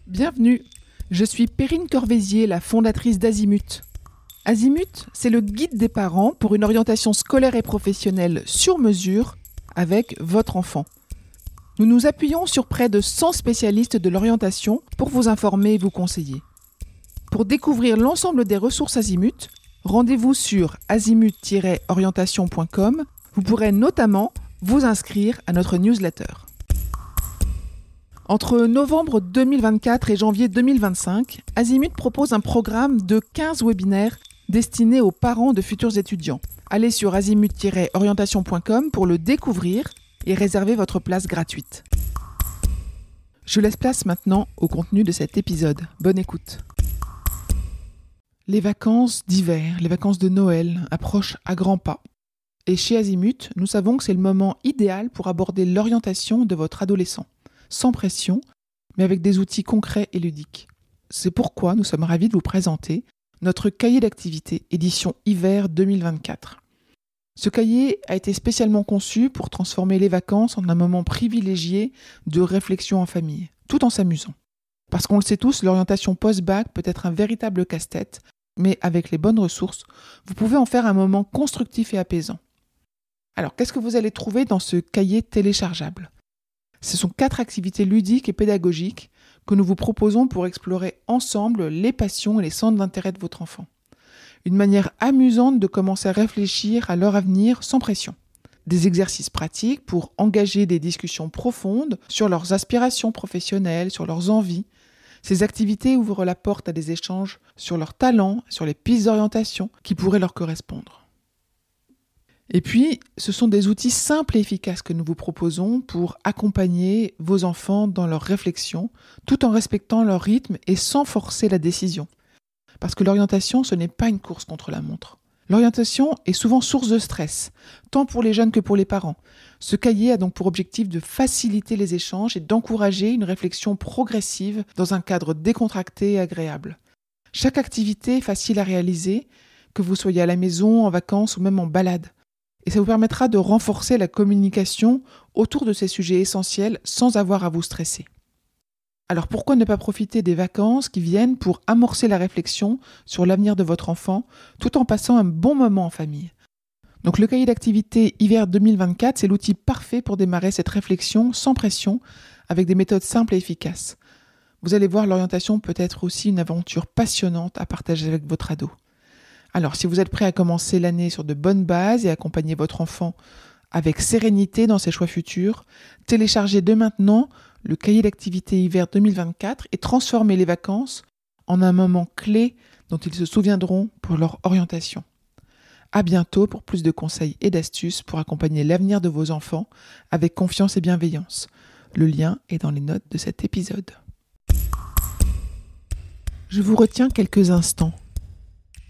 Bienvenue, je suis Perrine Corvézier, la fondatrice d'Azimut. Azimut, c'est le guide des parents pour une orientation scolaire et professionnelle sur mesure avec votre enfant. Nous nous appuyons sur près de 100 spécialistes de l'orientation pour vous informer et vous conseiller. Pour découvrir l'ensemble des ressources Azimut, rendez-vous sur azimut-orientation.com. Vous pourrez notamment vous inscrire à notre newsletter. Entre novembre 2024 et janvier 2025, Azimut propose un programme de 15 webinaires destinés aux parents de futurs étudiants. Allez sur azimut-orientation.com pour le découvrir et réserver votre place gratuite. Je laisse place maintenant au contenu de cet épisode. Bonne écoute. Les vacances d'hiver, les vacances de Noël approchent à grands pas. Et chez Azimut, nous savons que c'est le moment idéal pour aborder l'orientation de votre adolescent. Sans pression, mais avec des outils concrets et ludiques. C'est pourquoi nous sommes ravis de vous présenter notre cahier d'activités édition hiver 2024. Ce cahier a été spécialement conçu pour transformer les vacances en un moment privilégié de réflexion en famille, tout en s'amusant. Parce qu'on le sait tous, l'orientation post-bac peut être un véritable casse-tête, mais avec les bonnes ressources, vous pouvez en faire un moment constructif et apaisant. Alors, qu'est-ce que vous allez trouver dans ce cahier téléchargeable ? Ce sont 4 activités ludiques et pédagogiques que nous vous proposons pour explorer ensemble les passions et les centres d'intérêt de votre enfant. Une manière amusante de commencer à réfléchir à leur avenir sans pression. Des exercices pratiques pour engager des discussions profondes sur leurs aspirations professionnelles, sur leurs envies. Ces activités ouvrent la porte à des échanges sur leurs talents, sur les pistes d'orientation qui pourraient leur correspondre. Et puis, ce sont des outils simples et efficaces que nous vous proposons pour accompagner vos enfants dans leur réflexion, tout en respectant leur rythme et sans forcer la décision. Parce que l'orientation, ce n'est pas une course contre la montre. L'orientation est souvent source de stress, tant pour les jeunes que pour les parents. Ce cahier a donc pour objectif de faciliter les échanges et d'encourager une réflexion progressive dans un cadre décontracté et agréable. Chaque activité est facile à réaliser, que vous soyez à la maison, en vacances ou même en balade. Et ça vous permettra de renforcer la communication autour de ces sujets essentiels sans avoir à vous stresser. Alors pourquoi ne pas profiter des vacances qui viennent pour amorcer la réflexion sur l'avenir de votre enfant tout en passant un bon moment en famille ? Donc le cahier d'activités hiver 2024, c'est l'outil parfait pour démarrer cette réflexion sans pression avec des méthodes simples et efficaces. Vous allez voir, l'orientation peut être aussi une aventure passionnante à partager avec votre ado. Alors, si vous êtes prêt à commencer l'année sur de bonnes bases et accompagner votre enfant avec sérénité dans ses choix futurs, téléchargez dès maintenant le cahier d'activités hiver 2024 et transformez les vacances en un moment clé dont ils se souviendront pour leur orientation. À bientôt pour plus de conseils et d'astuces pour accompagner l'avenir de vos enfants avec confiance et bienveillance. Le lien est dans les notes de cet épisode. Je vous retiens quelques instants.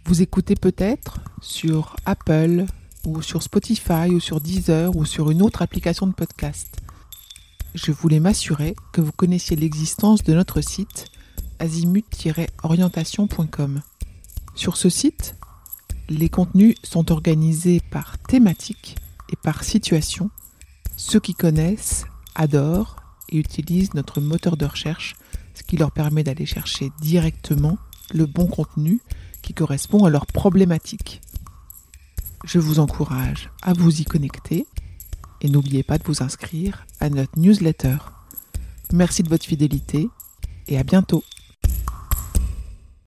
Vous écoutez peut-être sur Apple ou sur Spotify ou sur Deezer ou sur une autre application de podcast. Je voulais m'assurer que vous connaissiez l'existence de notre site azimut-orientation.com. Sur ce site, les contenus sont organisés par thématique et par situation. Ceux qui connaissent adorent et utilisent notre moteur de recherche, ce qui leur permet d'aller chercher directement le bon contenu qui correspond à leurs problématiques. Je vous encourage à vous y connecter et n'oubliez pas de vous inscrire à notre newsletter. Merci de votre fidélité et à bientôt.